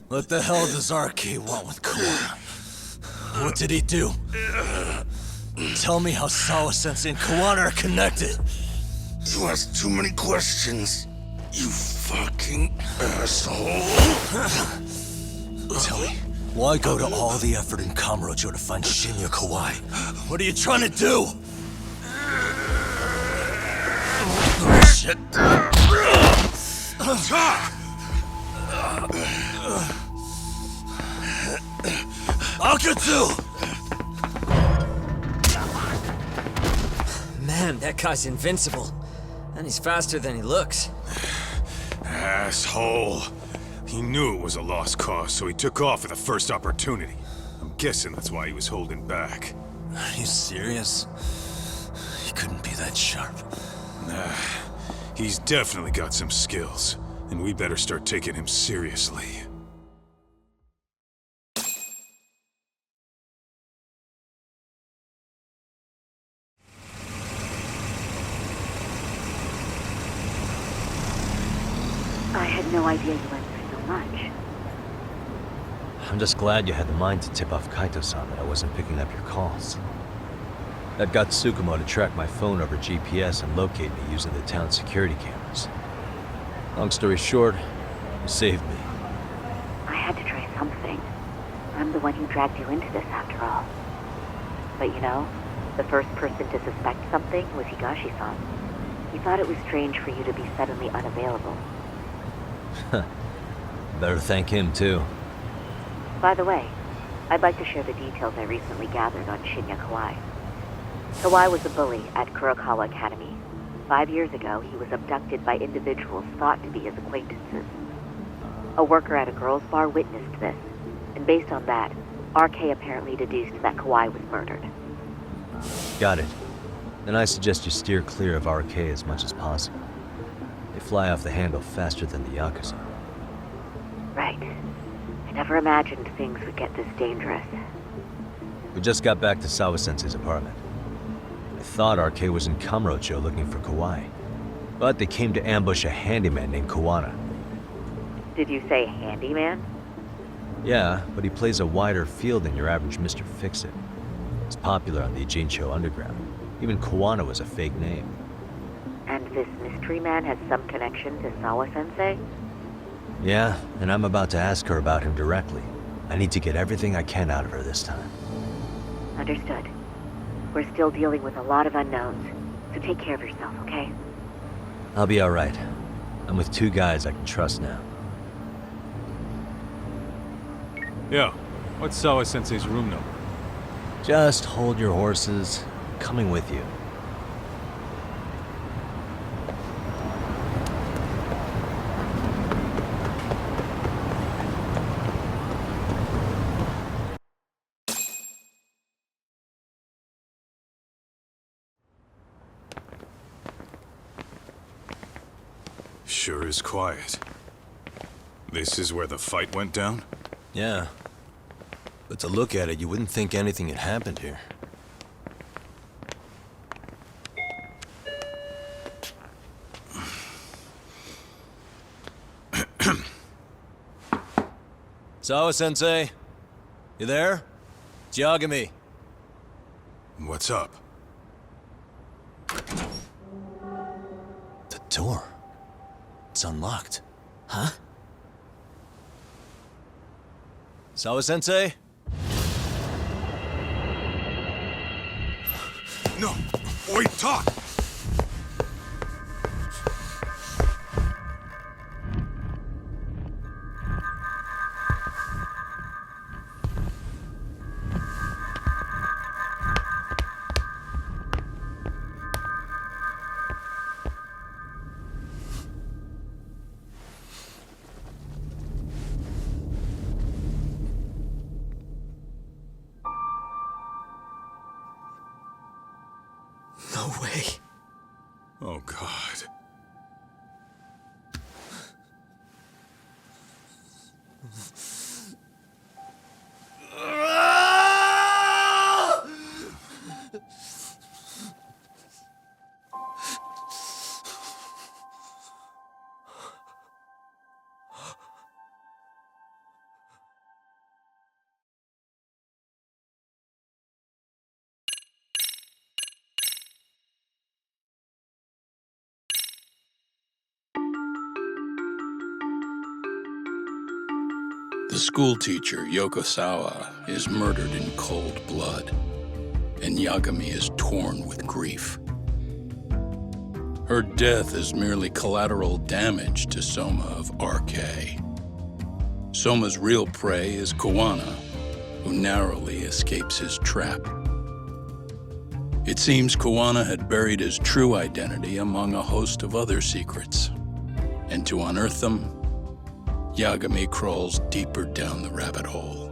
What the hell does RK want with Kawana? What did he do? Tell me how Sawa-sensei and Kawana are connected. You ask too many questions, you fucking asshole. Tell me, why go to all the effort in Kamurocho to find Shinya Kawai? What are you trying to do? Shit. Akatsu! Man, that guy's invincible. And he's faster than he looks. Asshole. He knew it was a lost cause, so he took off at the first opportunity. I'm guessing that's why he was holding back. Are you serious? He couldn't be that sharp. Nah, he's definitely got some skills, and we better start taking him seriously. I had no idea you went through so much. I'm just glad you had the mind to tip off Kaito-san that I wasn't picking up your calls. That got Tsukumo to track my phone over GPS and locate me using the town's security cameras. Long story short, you saved me. I had to try something. I'm the one who dragged you into this after all. But you know, the first person to suspect something was Higashi-san. He thought it was strange for you to be suddenly unavailable. Better thank him, too. By the way, I'd like to share the details I recently gathered on Shinya Kawai. Kawai was a bully at Kurokawa Academy. 5 years ago, he was abducted by individuals thought to be his acquaintances. A worker at a girls' bar witnessed this, and based on that, RK apparently deduced that Kawai was murdered. Got it. Then I suggest you steer clear of RK as much as possible. They fly off the handle faster than the Yakuza. Right. I never imagined things would get this dangerous. We just got back to Sawa-sensei's apartment. I thought RK was in Kamurocho looking for Kawai, but they came to ambush a handyman named Kawana. Did you say handyman? Yeah, but he plays a wider field than your average Mr. Fix-It. He's popular on the Ijincho underground. Even Kawana was a fake name. And this mystery man has some connection to Sawa-sensei? Yeah, and I'm about to ask her about him directly. I need to get everything I can out of her this time. Understood. We're still dealing with a lot of unknowns, so take care of yourself, okay? I'll be alright. I'm with 2 guys I can trust now. Yo, what's Sawa-sensei's room number? Just hold your horses. I'm coming with you. Sure is quiet. This is where the fight went down? Yeah. But to look at it, you wouldn't think anything had happened here. Sawa-sensei? You there? It's Yagami. What's up? The door. It's unlocked. Huh? Sawa-sensei? No! Wait, talk! No way. Oh, God. The schoolteacher, Yokosawa, is murdered in cold blood, and Yagami is torn with grief. Her death is merely collateral damage to Soma of RK. Soma's real prey is Kawana, who narrowly escapes his trap. It seems Kawana had buried his true identity among a host of other secrets, and to unearth them, Yagami crawls deeper down the rabbit hole.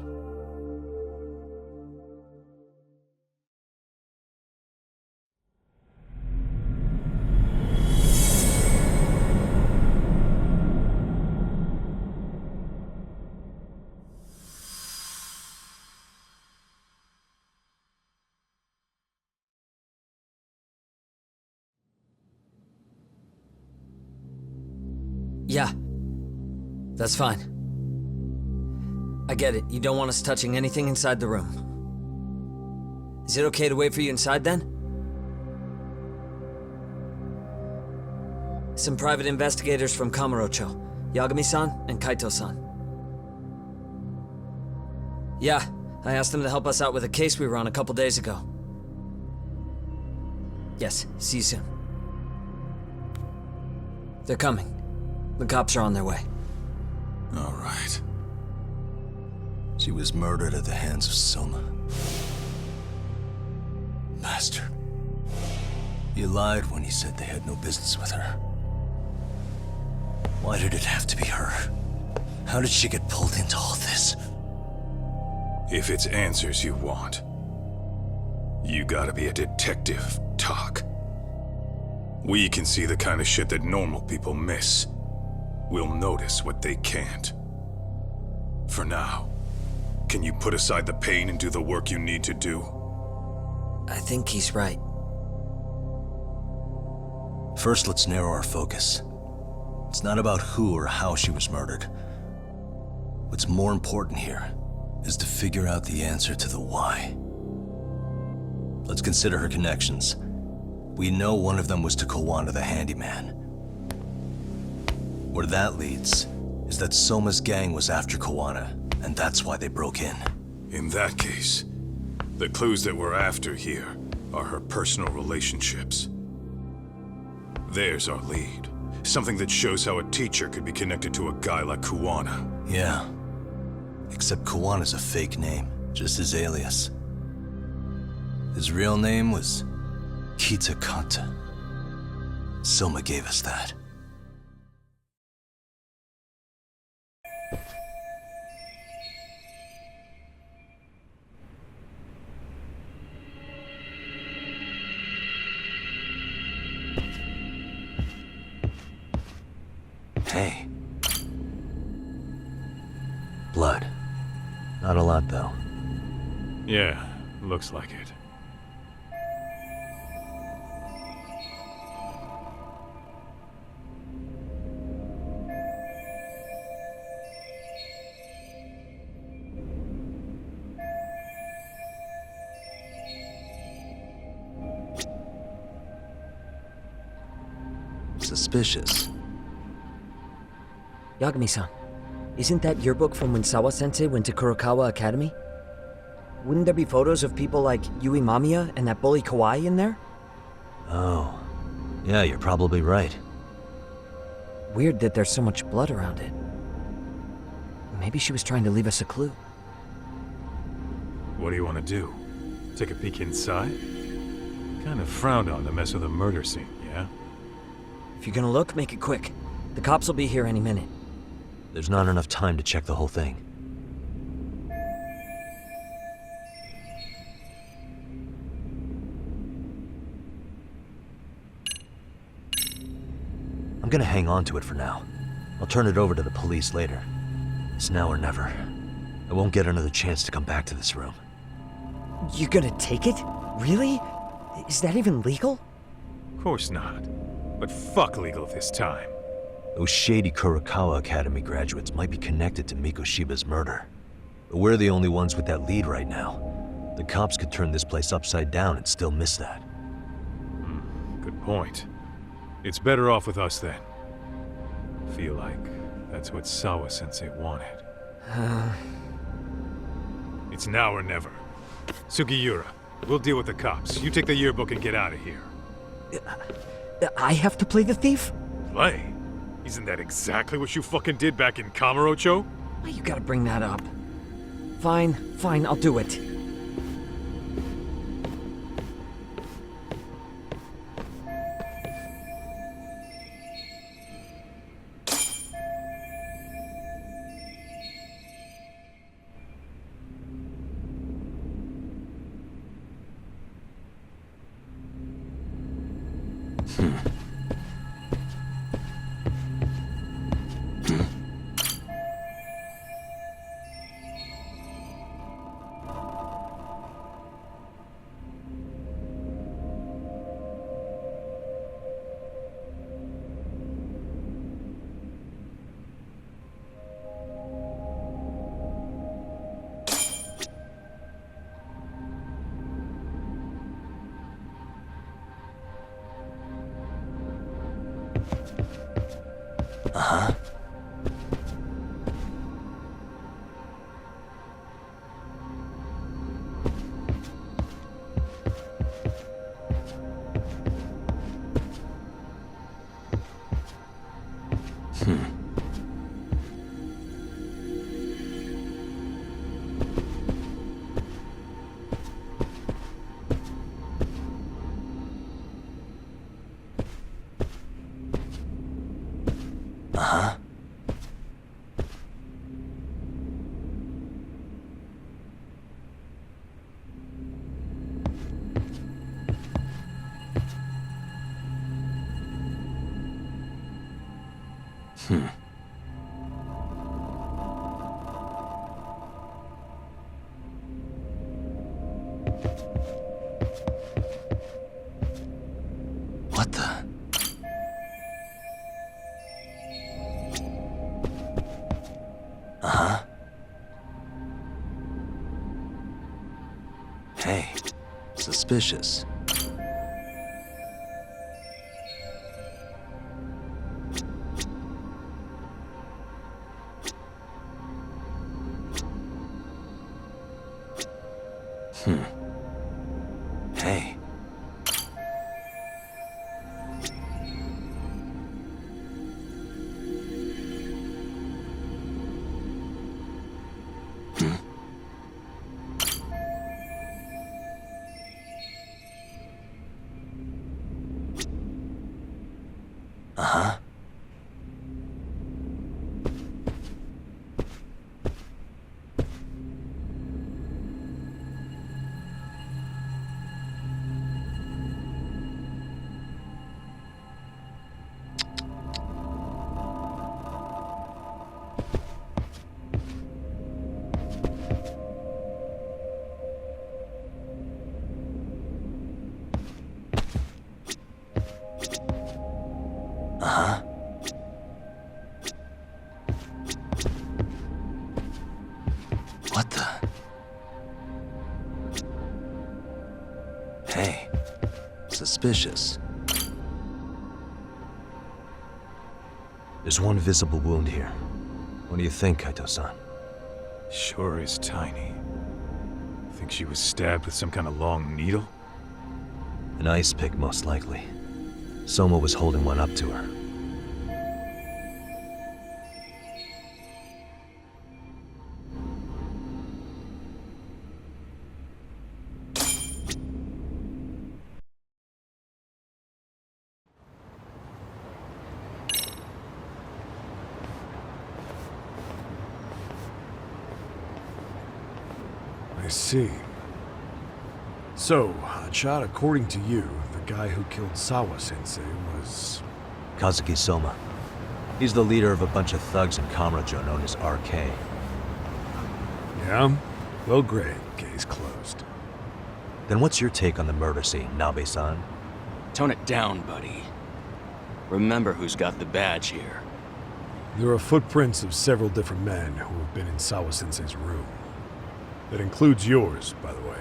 Yeah. That's fine. I get it. You don't want us touching anything inside the room. Is it okay to wait for you inside then? Some private investigators from Kamurocho. Yagami-san and Kaito-san. Yeah, I asked them to help us out with a case we were on a couple days ago. Yes, see you soon. They're coming. The cops are on their way. All right. She was murdered at the hands of Soma. Bastard. He lied when he said they had no business with her. Why did it have to be her? How did she get pulled into all this? If it's answers you want, you gotta be a detective, Talk. We can see the kind of shit that normal people miss. We'll notice what they can't. For now, can you put aside the pain and do the work you need to do? I think he's right. First, let's narrow our focus. It's not about who or how she was murdered. What's more important here is to figure out the answer to the why. Let's consider her connections. We know one of them was to Kawana the handyman. Where that leads is that Soma's gang was after Kawana, and that's why they broke in. In that case, the clues that we're after here are her personal relationships. There's our lead. Something that shows how a teacher could be connected to a guy like Kawana. Yeah. Except Kawana's a fake name, just his alias. His real name was Kitakata. Soma gave us that. Hey. Blood. Not a lot, though. Yeah, looks like it. Suspicious. Yagami-san, isn't that yearbook from when Sawa-sensei went to Kurokawa Academy? Wouldn't there be photos of people like Yui Mamiya and that bully Kawai in there? Oh. Yeah, you're probably right. Weird that there's so much blood around it. Maybe she was trying to leave us a clue. What do you want to do? Take a peek inside? Kind of frowned on to mess with a murder scene, yeah? If you're gonna look, make it quick. The cops will be here any minute. There's not enough time to check the whole thing. I'm gonna hang on to it for now. I'll turn it over to the police later. It's now or never. I won't get another chance to come back to this room. You're gonna take it? Really? Is that even legal? Of course not. But fuck legal this time. Those shady Kurokawa Academy graduates might be connected to Mikoshiba's murder. But we're the only ones with that lead right now. The cops could turn this place upside down and still miss that. Good point. It's better off with us then. Feel like that's what Sawa-sensei wanted. It's now or never. Sugiura, we'll deal with the cops. You take the yearbook and get out of here. I have to play the thief? Play? Isn't that exactly what you fucking did back in Kamurocho? Why you gotta bring that up? Fine, I'll do it. Uh-huh. Uh-huh. What the? Uh-huh. Hey, suspicious. Hey. Uh-huh. Uh-huh. What the? Hey, suspicious. There's one visible wound here. What do you think, Kaito-san? Sure is tiny. Think she was stabbed with some kind of long needle? An ice pick, most likely. Soma was holding one up to her. I see. So, Chad, according to you, the guy who killed Sawa-sensei was... Kazuki Soma. He's the leader of a bunch of thugs in Kamurocho known as RK. Yeah? Well, great. Case closed. Then what's your take on the murder scene, Nabe-san? Tone it down, buddy. Remember who's got the badge here. There are footprints of several different men who have been in Sawa-sensei's room. That includes yours, by the way.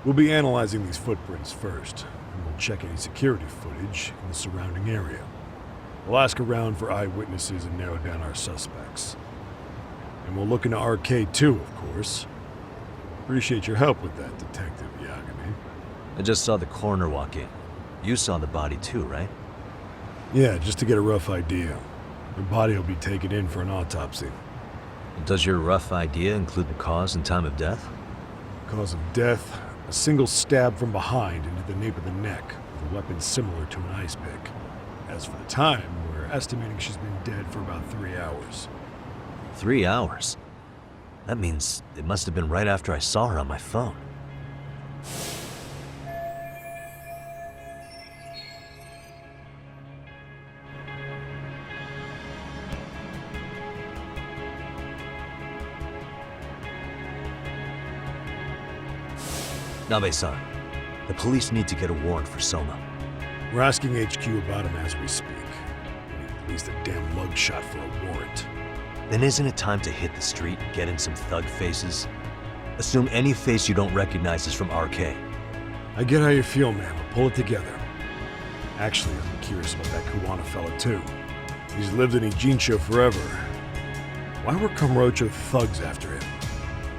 We'll be analyzing these footprints first, and we'll check any security footage in the surrounding area. We'll ask around for eyewitnesses and narrow down our suspects. And we'll look into RK too, of course. Appreciate your help with that, Detective Yagami. I just saw the coroner walk in. You saw the body too, right? Yeah, just to get a rough idea. The body will be taken in for an autopsy. Does your rough idea include the cause and time of death? Cause of death, a single stab from behind into the nape of the neck with a weapon similar to an ice pick. As for the time, we're estimating she's been dead for about 3 hours. 3 hours? That means it must have been right after I saw her on my phone. Nabe-san, the police need to get a warrant for Soma. We're asking HQ about him as we speak. We need at least a damn mugshot for a warrant. Then isn't it time to hit the street and get in some thug faces? Assume any face you don't recognize is from RK. I get how you feel, man, but pull it together. Actually, I'm curious about that Kuwana fella too. He's lived in Ijincho forever. Why were Kamurocho thugs after him?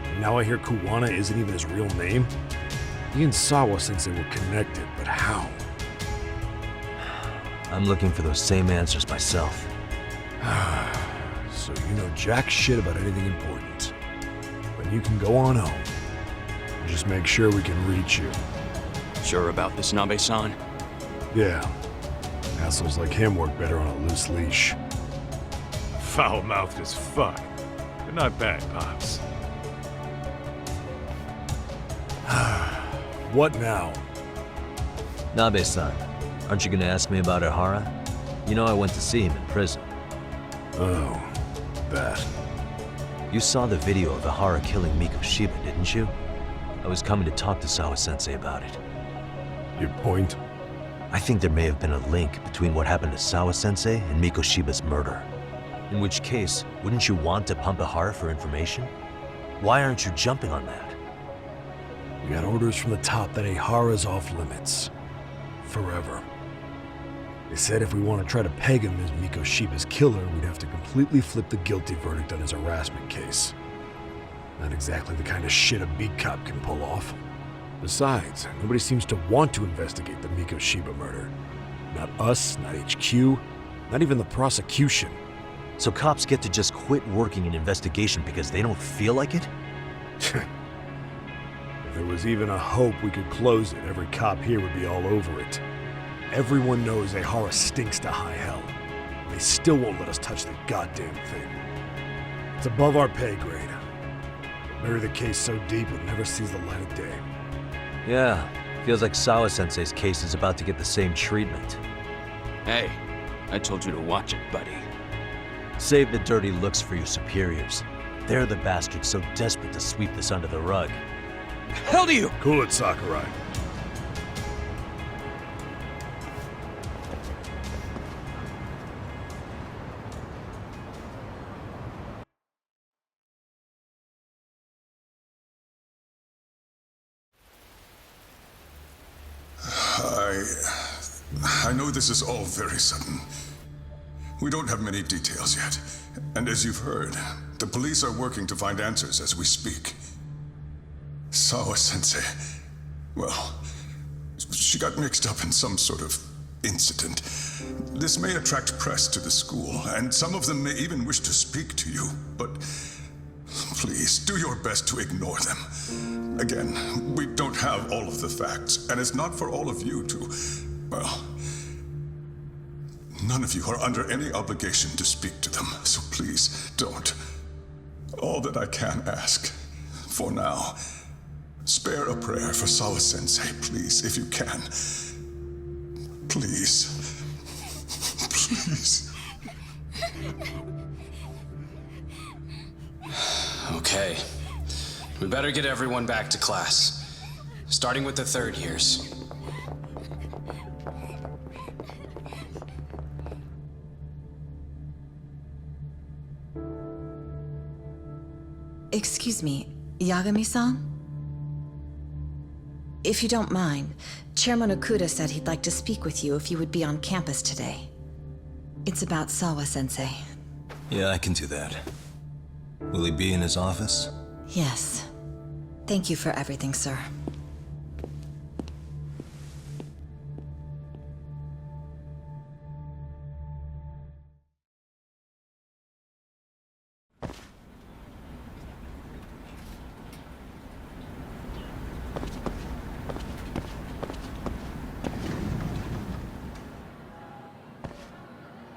And now I hear Kuwana isn't even his real name? He and Sawa-sensei were connected, but how? I'm looking for those same answers myself. So you know jack shit about anything important. But you can go on home. Just make sure we can reach you. Sure about this, Nabe-san? Yeah. Assholes like him work better on a loose leash. Foul-mouthed as fuck. But not bad, Pops. What now? Nabe-san, aren't you gonna ask me about Ihara? You know I went to see him in prison. Oh, that. You saw the video of Ihara killing Miko Shiba, didn't you? I was coming to talk to Sawa-sensei about it. Your point? I think there may have been a link between what happened to Sawa-sensei and Miko Shiba's murder. In which case, wouldn't you want to pump Ihara for information? Why aren't you jumping on that? We got orders from the top that Ihara's off limits. Forever. They said if we want to try to peg him as Miko Shiba's killer, we'd have to completely flip the guilty verdict on his harassment case. Not exactly the kind of shit a beat cop can pull off. Besides, nobody seems to want to investigate the Miko Shiba murder. Not us, not HQ, not even the prosecution. So cops get to just quit working an investigation because they don't feel like it? If there was even a hope we could close it, every cop here would be all over it. Everyone knows Ihara stinks to high hell. They still won't let us touch the goddamn thing. It's above our pay grade. Bury the case so deep it never sees the light of day. Yeah, feels like Sawa-sensei's case is about to get the same treatment. Hey, I told you to watch it, buddy. Save the dirty looks for your superiors. They're the bastards so desperate to sweep this under the rug. Hell do you? Cool it, Sakurai. I know this is all very sudden. We don't have many details yet. And as you've heard, the police are working to find answers as we speak. Sawa-sensei, well, she got mixed up in some sort of incident. This may attract press to the school, and some of them may even wish to speak to you, but please do your best to ignore them. Again, we don't have all of the facts, and it's not for all of you to, well, none of you are under any obligation to speak to them, so please don't. All that I can ask, for now, spare a prayer for Sawa-sensei, please, if you can. Please. Please. Okay. We better get everyone back to class. Starting with the third years. Excuse me, Yagami-san? If you don't mind, Chairman Okuda said he'd like to speak with you if you would be on campus today. It's about Sawa-sensei. Yeah, I can do that. Will he be in his office? Yes. Thank you for everything, sir.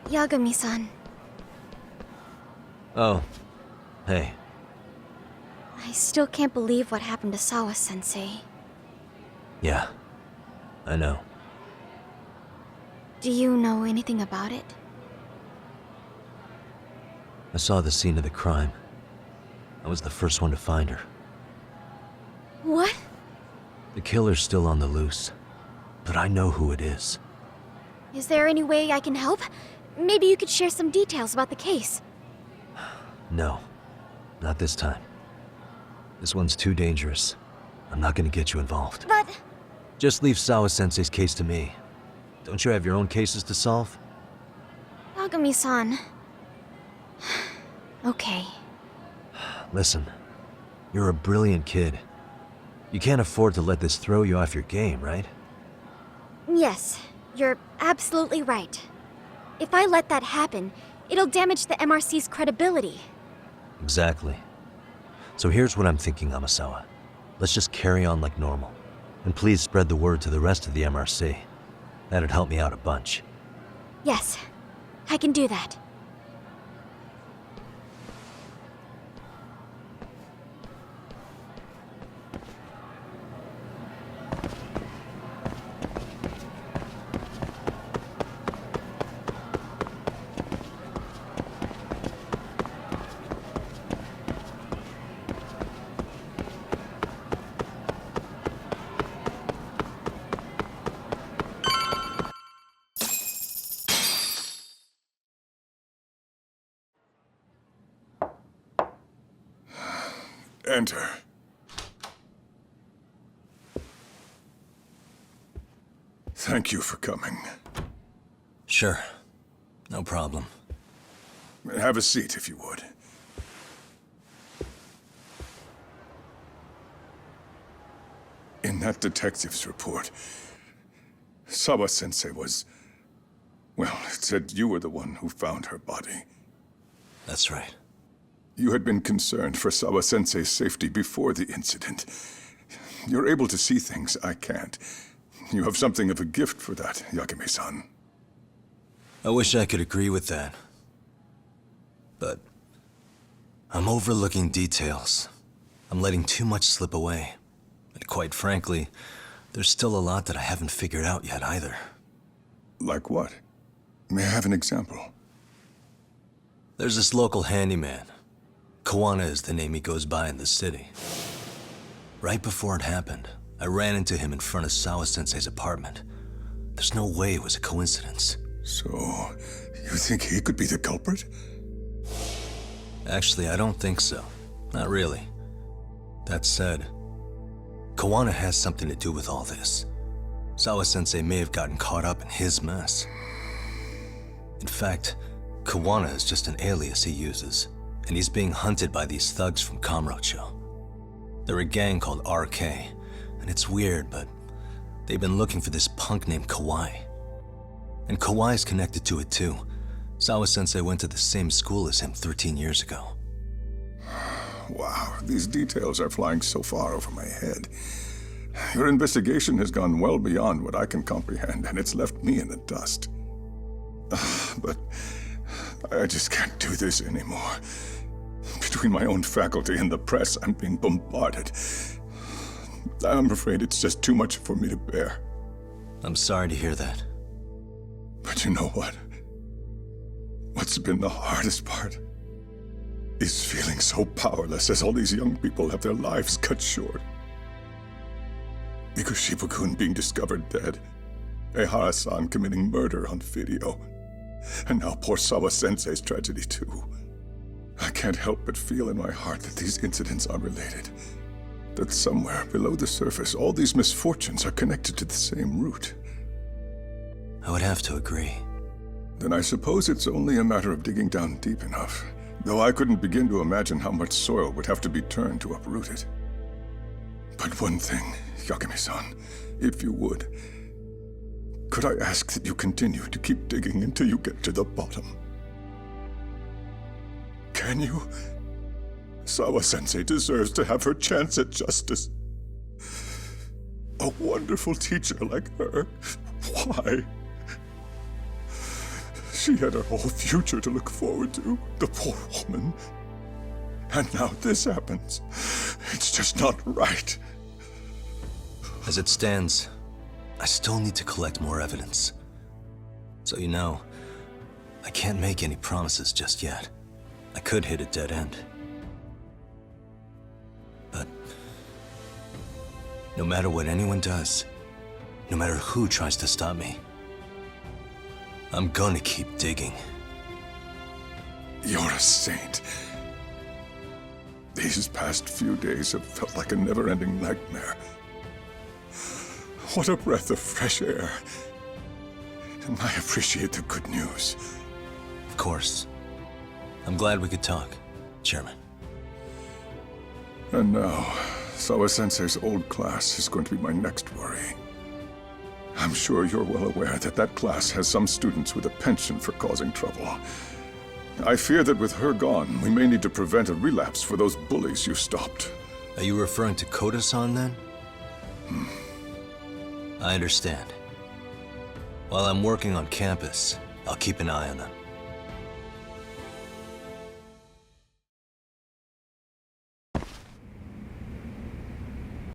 Yagami-san. Oh, hey. I still can't believe what happened to Sawa-sensei. Yeah, I know. Do you know anything about it? I saw the scene of the crime. I was the first one to find her. What? The killer's still on the loose, but I know who it is. Is there any way I can help? Maybe you could share some details about the case. No, not this time. This one's too dangerous. I'm not gonna get you involved. But... Just leave Sawa-sensei's case to me. Don't you have your own cases to solve? Yagami-san. Okay. Listen, you're a brilliant kid. You can't afford to let this throw you off your game, right? Yes, you're absolutely right. If I let that happen, it'll damage the MRC's credibility. Exactly. So here's what I'm thinking, Amasawa. Let's just carry on like normal. And please spread the word to the rest of the MRC. That'd help me out a bunch. Yes, I can do that. Enter. Thank you for coming. Sure. No problem. Have a seat, if you would. In that detective's report, Sawa-sensei was... well, it said you were the one who found her body. That's right. You had been concerned for Sawa-sensei's safety before the incident. You're able to see things I can't. You have something of a gift for that, Yagami-san. I wish I could agree with that. But I'm overlooking details. I'm letting too much slip away. And quite frankly, there's still a lot that I haven't figured out yet either. Like what? May I have an example? There's this local handyman. Kawana is the name he goes by in the city. Right before it happened, I ran into him in front of Sawa-sensei's apartment. There's no way it was a coincidence. So, you think he could be the culprit? Actually, I don't think so. Not really. That said, Kawana has something to do with all this. Sawa-sensei may have gotten caught up in his mess. In fact, Kawana is just an alias he uses, and he's being hunted by these thugs from Kamurocho. They're a gang called RK, and it's weird, but they've been looking for this punk named Kawai. And Kawai's connected to it too. Sawa-sensei went to the same school as him 13 years ago. Wow, these details are flying so far over my head. Your investigation has gone well beyond what I can comprehend, and it's left me in the dust. But I just can't do this anymore. Between my own faculty and the press, I'm being bombarded. I'm afraid it's just too much for me to bear. I'm sorry to hear that. But you know what? What's been the hardest part is feeling so powerless as all these young people have their lives cut short. Mikoshiba-kun being discovered dead, Ehara-san committing murder on video, and now poor Sawa-sensei's tragedy too. I can't help but feel in my heart that these incidents are related. That somewhere below the surface, all these misfortunes are connected to the same root. I would have to agree. Then I suppose it's only a matter of digging down deep enough, though I couldn't begin to imagine how much soil would have to be turned to uproot it. But one thing, Yagami-san, if you would, could I ask that you continue to keep digging until you get to the bottom? Can you? Sawa-sensei deserves to have her chance at justice. A wonderful teacher like her. Why? She had her whole future to look forward to, the poor woman. And now this happens. It's just not right. As it stands, I still need to collect more evidence. So you know, I can't make any promises just yet. I could hit a dead end. But no matter what anyone does, no matter who tries to stop me, I'm gonna keep digging. You're a saint. These past few days have felt like a never-ending nightmare. What a breath of fresh air. I appreciate the good news. Of course. I'm glad we could talk, Chairman. And now, Sawa-sensei's old class is going to be my next worry. I'm sure you're well aware that that class has some students with a penchant for causing trouble. I fear that with her gone, we may need to prevent a relapse for those bullies you stopped. Are you referring to Koda-san, then? I understand. While I'm working on campus, I'll keep an eye on them.